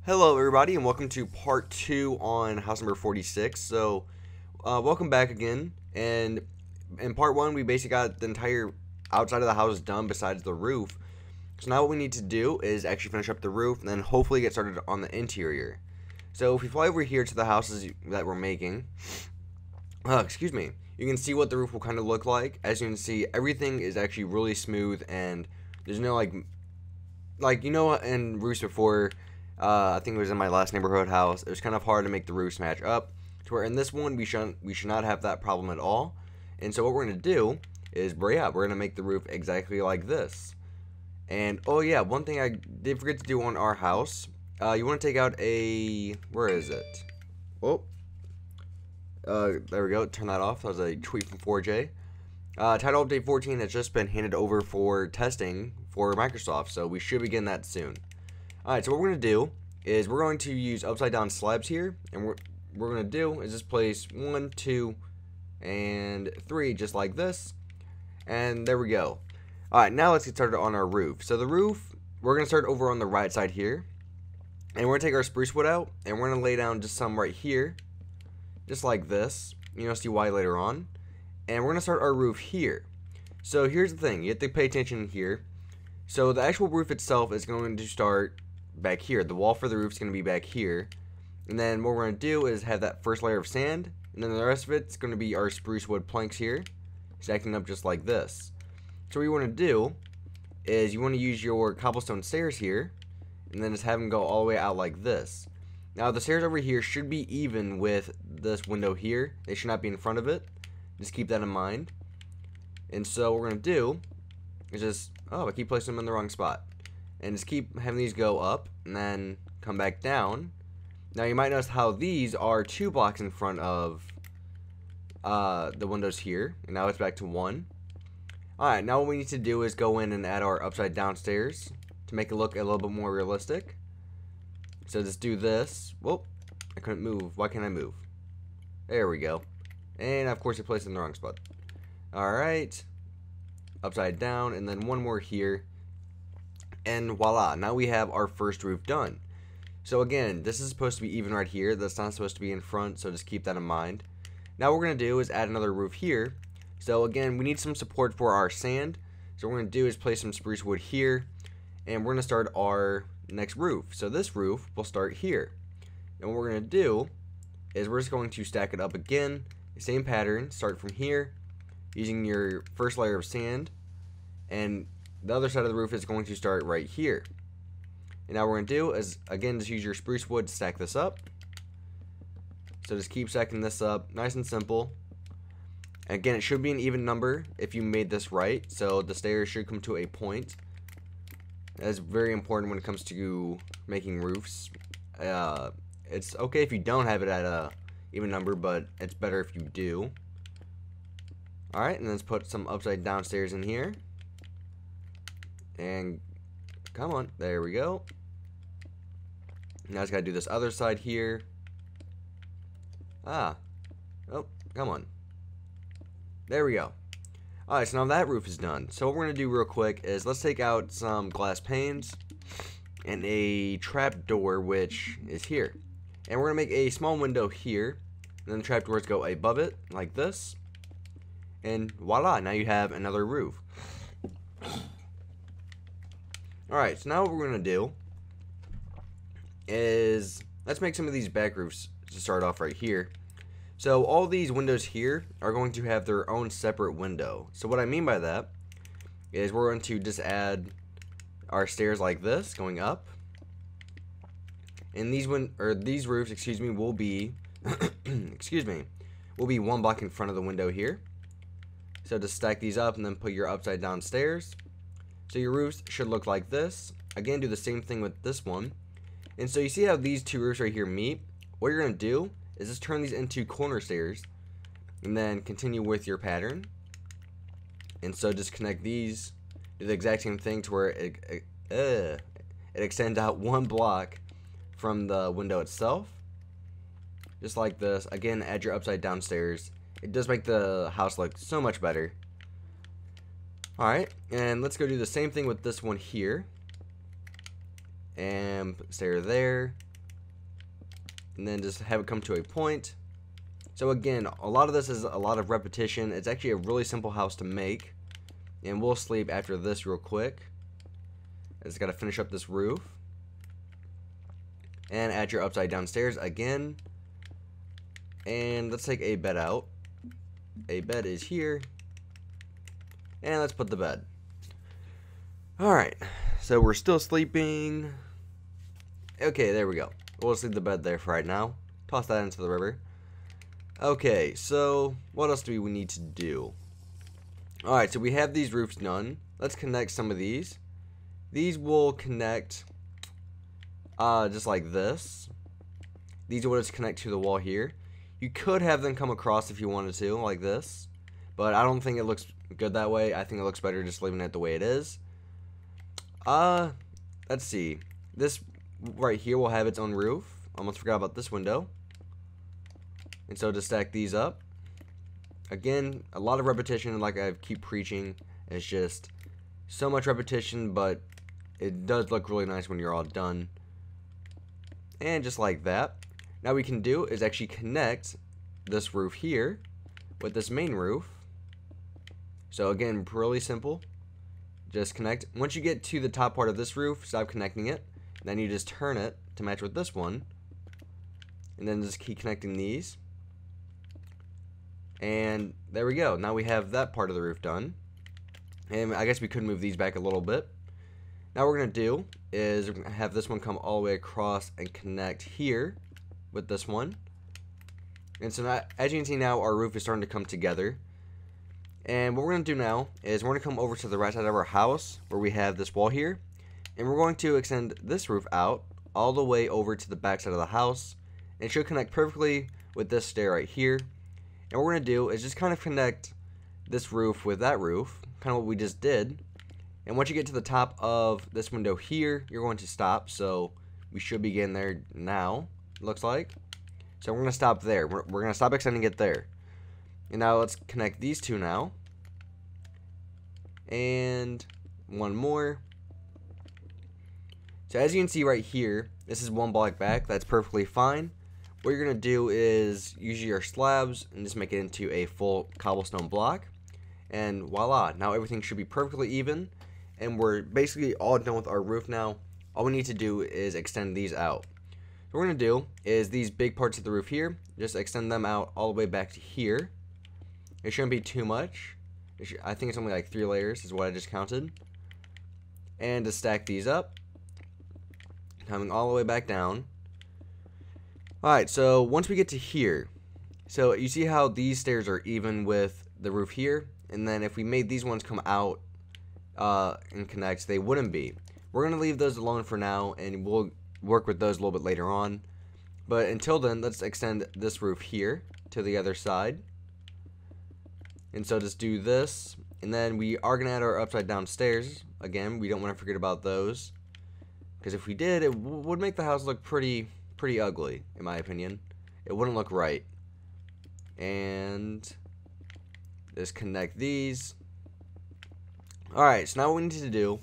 Hello everybody and welcome to part 2 on house number 46. Welcome back again, and in part 1 we basically got the entire outside of the house done besides the roof. So now what we need to do is actually finish up the roof and then hopefully get started on the interior. So if we fly over here to the houses that we're making, you can see what the roof will kind of look like. As you can see, everything is actually really smooth and there's no like you know in roofs before, I think it was in my last neighborhood house, it was kind of hard to make the roofs match up, to where in this one we should not have that problem at all. And so what we're going to do is, we're going to make the roof exactly like this. And oh yeah, one thing I did forget to do on our house, you want to take out a, where is it? Oh, there we go, turn that off. That was a tweet from 4J. Title Update 14 has just been handed over for testing for Microsoft, so we should begin that soon. Alright, so what we're going to do is we're going to use upside down slabs here, and what we're going to do is just place 1, 2, and 3 just like this, and there we go. Alright, now let's get started on our roof. So the roof, we're going to start over on the right side here, and we're going to take our spruce wood out, and we're going to lay down just some right here, just like this. You'll see why later on. And we're going to start our roof here. So here's the thing, you have to pay attention here. So the actual roof itself is going to start back here. The wall for the roof is going to be back here. And then what we're going to do is have that first layer of sand, and then the rest of it's going to be our spruce wood planks here, stacking up just like this. So what you want to do is you want to use your cobblestone stairs here, and then just have them go all the way out like this. Now the stairs over here should be even with this window here. They should not be in front of it. Just keep that in mind. And so what we're going to do is just, I keep placing them in the wrong spot. And just keep having these go up and then come back down. Now you might notice how these are 2 blocks in front of the windows here, and now it's back to 1. Alright, now what we need to do is go in and add our upside down stairs to make it look a little bit more realistic. So just do this. Whoop, I couldn't move. Why can't I move? There we go. And of course I placed it in the wrong spot. Alright, upside down, and then one more here. And voila, now we have our first roof done. So again, this is supposed to be even right here. That's not supposed to be in front, so just keep that in mind. Now what we're going to do is add another roof here. So again, we need some support for our sand. So what we're going to do is place some spruce wood here, and we're going to start our next roof. So this roof will start here. And what we're going to do is we're just going to stack it up again. The same pattern, start from here, using your first layer of sand, and the other side of the roof is going to start right here. And now what we're going to do is, again, just use your spruce wood to stack this up. So just keep stacking this up, nice and simple. And again, it should be an even number if you made this right, so the stairs should come to a point. That's very important when it comes to making roofs. It's okay if you don't have it at a even number, but it's better if you do. Alright, and let's put some upside down stairs in here. And come on, there we go. Now I just gotta do this other side here. Oh, come on. There we go. Alright, so now that roof is done. So what we're gonna do real quick is let's take out some glass panes and a trap door, which is here. And we're gonna make a small window here, and then the trap doors go above it like this. And voila, now you have another roof. Alright, so now what we're going to do is, let's make some of these back roofs to start off right here. So all these windows here are going to have their own separate window. So what I mean by that is we're going to just add our stairs like this, going up. And these roofs, will be, will be 1 block in front of the window here. So just stack these up and then put your upside down stairs. So your roofs should look like this. Again, do the same thing with this one. And so you see how these 2 roofs right here meet? What you're going to do is just turn these into corner stairs and then continue with your pattern. And so just connect these, do the exact same thing to where it extends out 1 block from the window itself. Just like this. Again, add your upside down stairs. It does make the house look so much better. Alright, and let's go do the same thing with this one here. And stair there, and then just have it come to a point. So again, a lot of this is a lot of repetition. It's actually a really simple house to make, and we'll sleep after this real quick. I just got to finish up this roof and add your upside down stairs again. And let's take a bed out. A bed is here, and let's put the bed. Alright, so we're still sleeping. Okay, there we go. We'll just leave the bed there for right now. Toss that into the river. Okay, so what else do we need to do? Alright, so we have these roofs done. Let's connect some of these. These will connect just like this. These will just connect to the wall here. You could have them come across if you wanted to, like this. But I don't think it looks good that way. I think it looks better just leaving it the way it is. Let's see. This right here will have its own roof. Almost forgot about this window. And so to stack these up. Again, a lot of repetition, like I keep preaching. It's just so much repetition, but it does look really nice when you're all done. And just like that. Now what we can do is actually connect this roof here with this main roof. So again, really simple. Just connect. Once you get to the top part of this roof, stop connecting it. Then you just turn it to match with this one. And then just keep connecting these. And there we go. Now we have that part of the roof done. And I guess we could move these back a little bit. Now what we're going to do is we're going to have this one come all the way across and connect here with this one. And so now, as you can see now, our roof is starting to come together. And what we're going to do now is we're going to come over to the right side of our house where we have this wall here. And we're going to extend this roof out all the way over to the back side of the house. And it should connect perfectly with this stair right here. And what we're going to do is just kind of connect this roof with that roof, kind of what we just did. And once you get to the top of this window here, you're going to stop. So we should be getting there now, it looks like. So we're going to stop there. We're going to stop extending it there. And now let's connect these two now. And one more. So as you can see right here, this is one block back. That's perfectly fine. What you're going to do is use your slabs and just make it into a full cobblestone block. And voila, now everything should be perfectly even. And we're basically all done with our roof now. All we need to do is extend these out. What we're going to do is these big parts of the roof here, just extend them out all the way back to here. It shouldn't be too much. I think it's only like 3 layers is what I just counted. And to stack these up, coming all the way back down. Alright, so once we get to here, so you see how these stairs are even with the roof here? And then if we made these ones come out and connect, they wouldn't be. We're going to leave those alone for now, and we'll work with those a little bit later on. But until then, let's extend this roof here to the other side. And so just do this, and then we are going to add our upside down stairs. Again, we don't want to forget about those, because if we did, it would make the house look pretty ugly, in my opinion. It wouldn't look right. And just connect these. Alright, so now what we need to do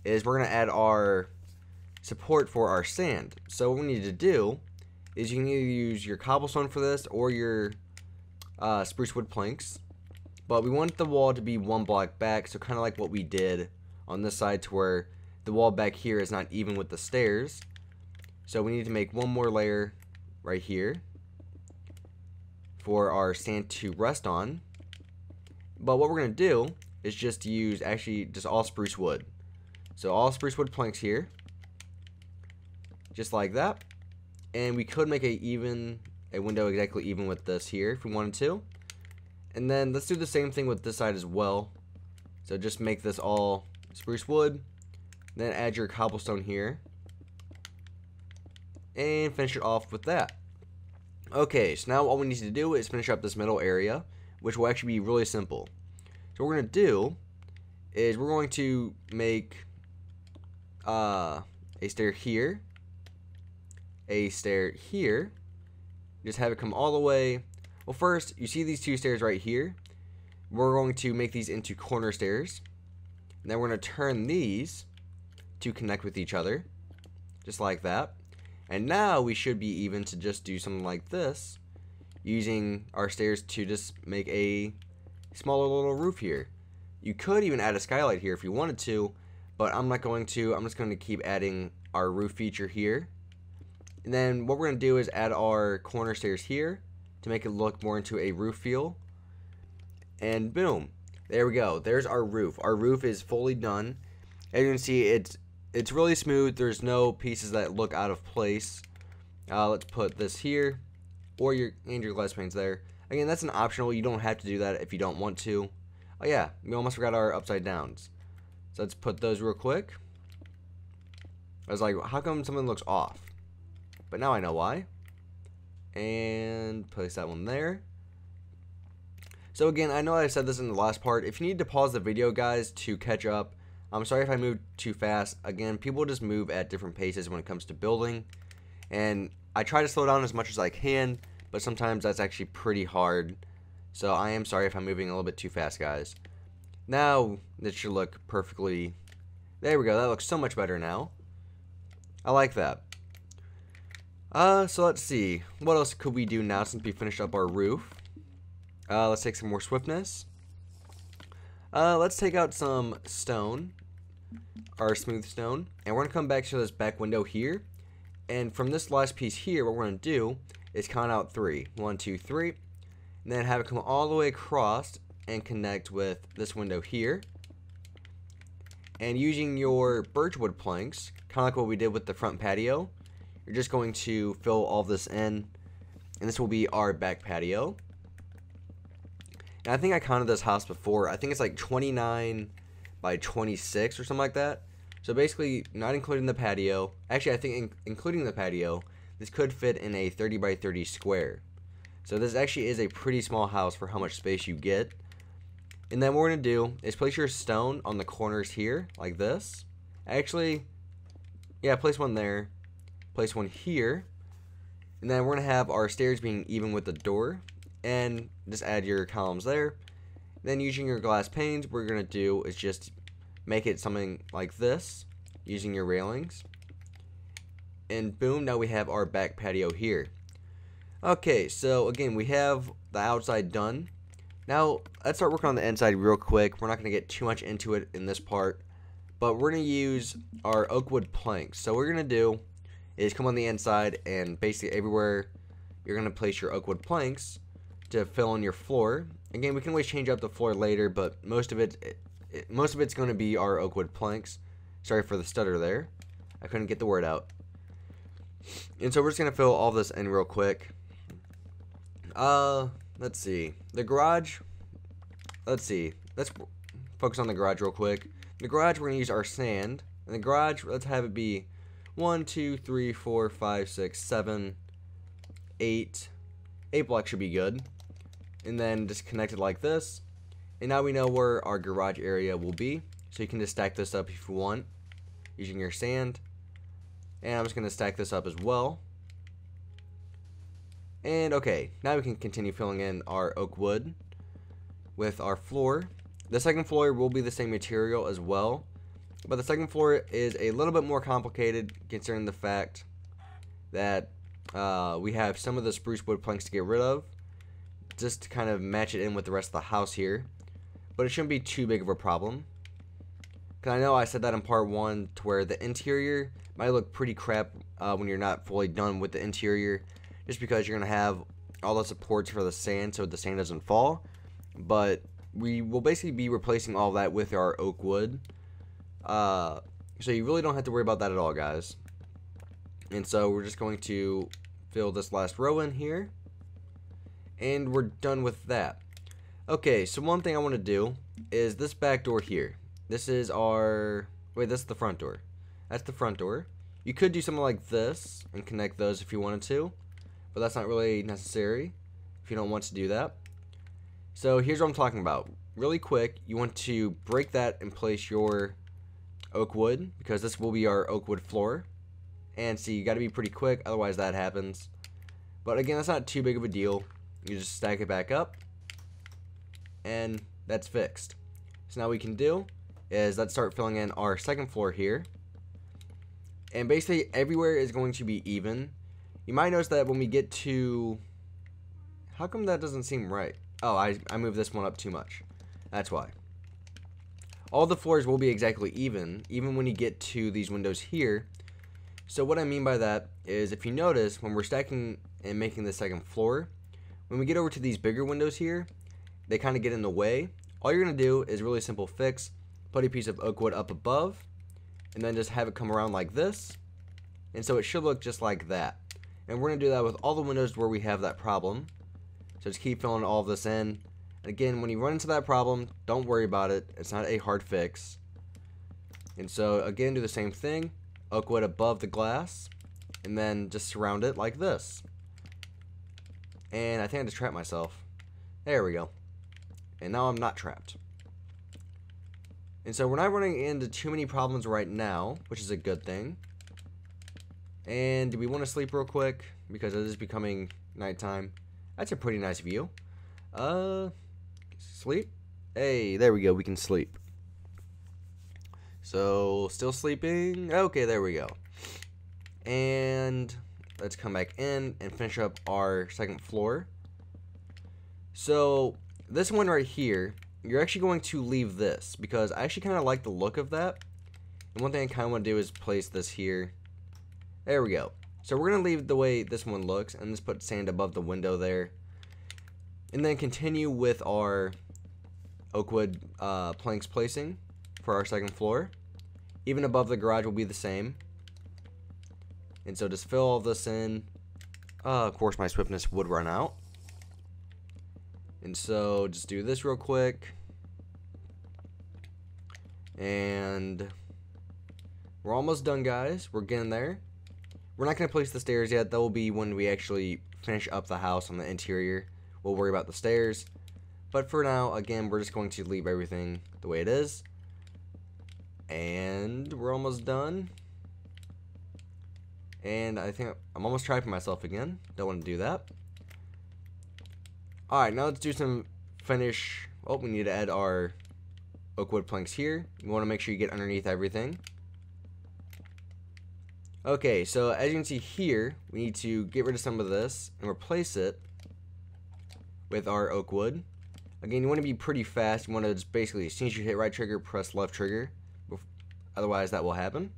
is we're going to add our support for our sand. So what we need to do is you can either use your cobblestone for this or your spruce wood planks. But we want the wall to be one block back, so kind of like what we did on this side, to where the wall back here is not even with the stairs. So we need to make one more layer right here for our sand to rest on. But what we're going to do is just use actually just all spruce wood. So all spruce wood planks here, just like that. And we could make a window exactly even with this here if we wanted to. And then let's do the same thing with this side as well. So just make this all spruce wood. Then add your cobblestone here. And finish it off with that. Okay, so now all we need to do is finish up this middle area, which will actually be really simple. So what we're going to do is we're going to make a stair here. A stair here. Just have it come all the way. Well, first, you see these 2 stairs right here? We're going to make these into corner stairs. And then we're going to turn these to connect with each other. Just like that. And now we should be even to just do something like this, using our stairs to just make a smaller little roof here. You could even add a skylight here if you wanted to, but I'm not going to. I'm just going to keep adding our roof feature here. And then what we're going to do is add our corner stairs here to make it look more into a roof feel. And boom, there we go. There's our roof. Our roof is fully done. As you can see, it's really smooth. There's no pieces that look out of place. Let's put this here, or your glass panes there. Again, that's an optional. You don't have to do that if you don't want to. Oh yeah, we almost forgot our upside downs. So let's put those real quick. I was like, how come something looks off? But now I know why. And place that one there. So again, I know I said this in the last part. If you need to pause the video, guys, to catch up, I'm sorry if I moved too fast. Again, people just move at different paces when it comes to building. And I try to slow down as much as I can, but sometimes that's actually pretty hard. So I am sorry if I'm moving a little bit too fast, guys. Now, this should look perfectly... There we go. That looks so much better now. I like that. So let's see. What else could we do now since we finished up our roof? Let's take some more swiftness. Let's take out some stone. Our smooth stone. And we're going to come back to this back window here. And from this last piece here, what we're going to do is count out 3. 1, 2, 3. And then have it come all the way across and connect with this window here. And using your birchwood planks, kind of like what we did with the front patio, you're just going to fill all this in. And this will be our back patio. And I think I counted this house before. I think it's like 29 by 26 or something like that. So basically, not including the patio. Actually, I think including the patio, this could fit in a 30 by 30 square. So this actually is a pretty small house for how much space you get. And then what we're going to do is place your stone on the corners here, like this. Actually, yeah, place one there. Place one here. And then we're going to have our stairs being even with the door. And just add your columns there. Then using your glass panes, what we're going to do is just make it something like this, using your railings. And boom, now we have our back patio here. Okay, so again, we have the outside done. Now, let's start working on the inside real quick. We're not going to get too much into it in this part, but we're going to use our oak wood planks. So what we're going to do is come on the inside, and basically everywhere you're going to place your oak wood planks to fill in your floor. Again, we can always change up the floor later, but most of it's going to be our oak wood planks. Sorry for the stutter there. I couldn't get the word out. And so we're just going to fill all this in real quick. Let's see. The garage. Let's see. Let's focus on the garage real quick. The garage, we're going to use our sand. And the garage, let's have it be 1, 2, 3, 4, 5, 6, 7, 8. 8 blocks should be good. And then just connect it like this. And now we know where our garage area will be. So you can just stack this up if you want, using your sand. And I'm just going to stack this up as well. And okay, now we can continue filling in our oak wood with our floor. The second floor will be the same material as well, but the second floor is a little bit more complicated considering the fact that we have some of the spruce wood planks to get rid of, just to kind of match it in with the rest of the house here. But it shouldn't be too big of a problem. Because I know I said that in part 1 to where the interior might look pretty crap when you're not fully done with the interior, just because you're going to have all the supports for the sand so the sand doesn't fall. But we will basically be replacing all that with our oak wood. So you really don't have to worry about that at all, guys. And so we're just going to fill this last row in here. And we're done with that. Okay, so one thing I want to do is this back door here. This is our... Wait, this is the front door. That's the front door. You could do something like this and connect those if you wanted to. But that's not really necessary if you don't want to do that. So here's what I'm talking about. Really quick, you want to break that and place your oak wood, because this will be our oak wood floor. And see, you got to be pretty quick, otherwise that happens. But again, that's not too big of a deal. You just stack it back up, and that's fixed. So now what we can do is let's start filling in our second floor here. And basically everywhere is going to be even. You might notice that when we get to... How come that doesn't seem right? Oh, I moved this one up too much. That's why. All the floors will be exactly even when you get to these windows here. So what I mean by that is, if you notice, when we're stacking and making the second floor, when we get over to these bigger windows here, they kind of get in the way. All you're going to do is really simple fix, put a piece of oak wood up above, and then just have it come around like this. And so it should look just like that. And we're going to do that with all the windows where we have that problem. So just keep filling all of this in. And again, when you run into that problem, don't worry about it. It's not a hard fix. And so again, do the same thing. Oak wood above the glass. And then just surround it like this. And I think I just trapped myself. There we go. And now I'm not trapped. And so we're not running into too many problems right now, which is a good thing. And do we want to sleep real quick? Because it is becoming nighttime. That's a pretty nice view. Sleep? Hey, there we go. We can sleep. So, still sleeping? Okay, there we go. And let's come back in and finish up our second floor. So, this one right here, you're actually going to leave this because I actually kind of like the look of that. And one thing I kind of want to do is place this here. There we go. So we're going to leave the way this one looks and just put sand above the window there. And then continue with our oak wood planks placing for our second floor. Even above the garage will be the same. And so just fill all this in. Of course my swiftness would run out. And so just do this real quick. And we're almost done, guys. We're getting there. We're not going to place the stairs yet. That will be when we actually finish up the house on the interior. We'll worry about the stairs. But for now, again, we're just going to leave everything the way it is. And we're almost done. And I think I'm almost trapping myself again. Don't want to do that. Alright, now let's do some finish. Oh, we need to add our oak wood planks here. You want to make sure you get underneath everything. Okay, so as you can see here, we need to get rid of some of this and replace it with our oak wood. Again, you want to be pretty fast. You want to just basically, as soon as you hit right trigger, press left trigger. Otherwise, that will happen.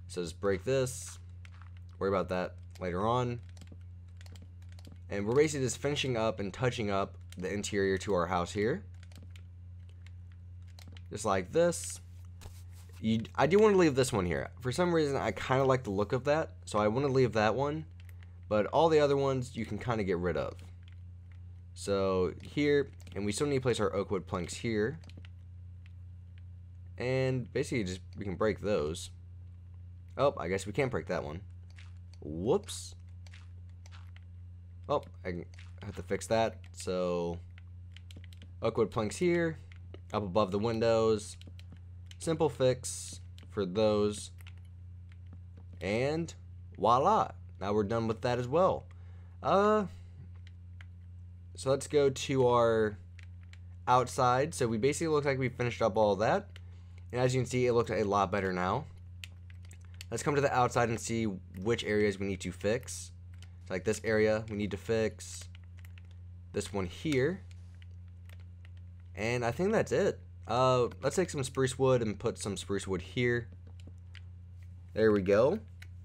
So just break this. Worry about that later on. And we're basically just finishing up and touching up the interior to our house here. Just like this. I do want to leave this one here. For some reason, I kind of like the look of that. So I want to leave that one. But all the other ones, you can kind of get rid of. So here, and we still need to place our oak wood planks here. And basically, just we can break those. Oh, I guess we can't break that one. Whoops. Oh, I have to fix that. So, oak wood planks here, up above the windows. Simple fix for those. And voila. Now we're done with that as well. So let's go to our outside. So we basically look like we finished up all of that. And as you can see, it looks a lot better now. Let's come to the outside and see which areas we need to fix. So like this area we need to fix. This one here. And I think that's it. Let's take some spruce wood and put some spruce wood here. There we go.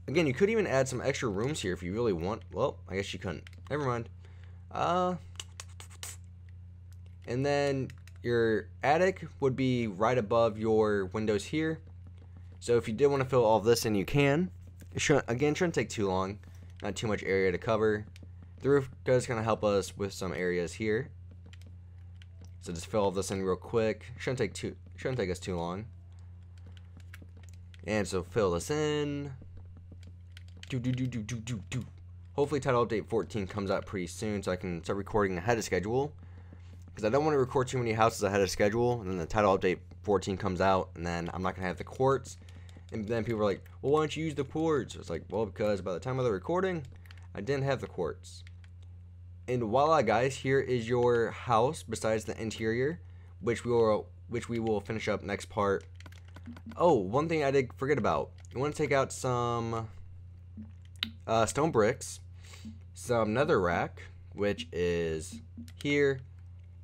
Again, you could even add some extra rooms here if you really want. Well, I guess you couldn't. Never mind. And then your attic would be right above your windows here. So if you did want to fill all of this in, you can. It shouldn't take too long. Not too much area to cover. The roof is going to help us with some areas here. So just fill all this in real quick. Shouldn't take us too long. And so fill this in. Hopefully title update 14 comes out pretty soon so I can start recording ahead of schedule. Because I don't want to record too many houses ahead of schedule, and then the title update 14 comes out, and then I'm not going to have the quartz. And then people are like, well, why don't you use the quartz? It's like, well, because by the time of the recording, I didn't have the quartz. And voila, guys, here is your house besides the interior, which we will finish up next part. Oh, one thing I did forget about. you want to take out some stone bricks, some netherrack, which is here,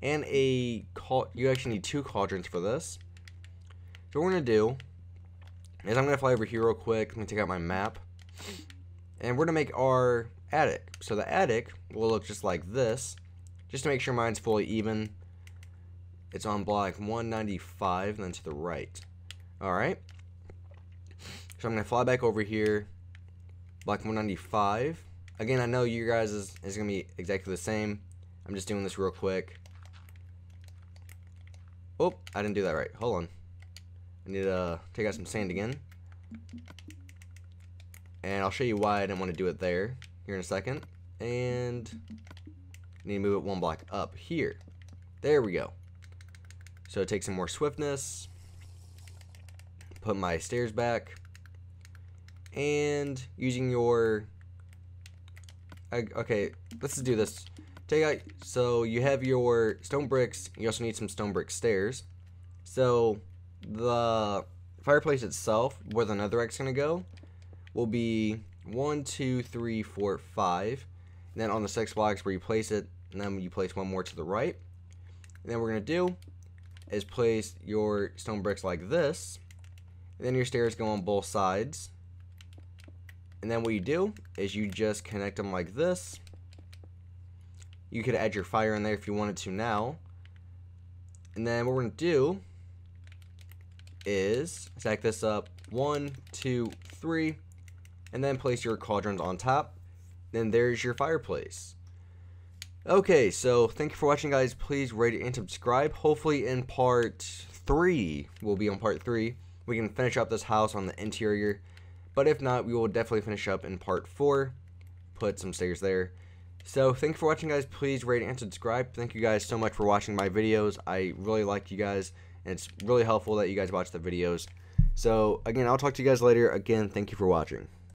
and you actually need 2 cauldrons for this. So what we're going to do is I'm going to fly over here real quick. Let me take out my map. And we're going to make our attic. So the attic will look just like this. Just to make sure mine's fully even. It's on block 195 and then to the right. Alright. So I'm going to fly back over here. Block 195. Again, I know you guys is going to be exactly the same. I'm just doing this real quick. Oh, I didn't do that right. Hold on. I need to take out some sand again. And I'll show you why I didn't want to do it there here in a second. And I need to move it 1 block up here. There we go. So take some more swiftness. Put my stairs back. And using your... okay, let's just do this. Take out, so you have your stone bricks. You also need some stone brick stairs. So the fireplace itself, where the netherrack's gonna go, will be 1, 2, 3, 4, 5. And then on the 6 blocks where you place it, and then you place 1 more to the right. And then what we're gonna do is place your stone bricks like this. And then your stairs go on both sides. And then what you do is you just connect them like this. You could add your fire in there if you wanted to now. And then what we're going to do is stack this up 1, 2, 3. And then place your cauldrons on top. Then there's your fireplace. Okay, so thank you for watching, guys. Please rate and subscribe. Hopefully in part 3, we'll be on part 3. We can finish up this house on the interior. But if not, we will definitely finish up in part 4. Put some stairs there. So, thank you for watching, guys. Please rate and subscribe. Thank you guys so much for watching my videos. I really like you guys, and it's really helpful that you guys watch the videos. So, again, I'll talk to you guys later. Again, thank you for watching.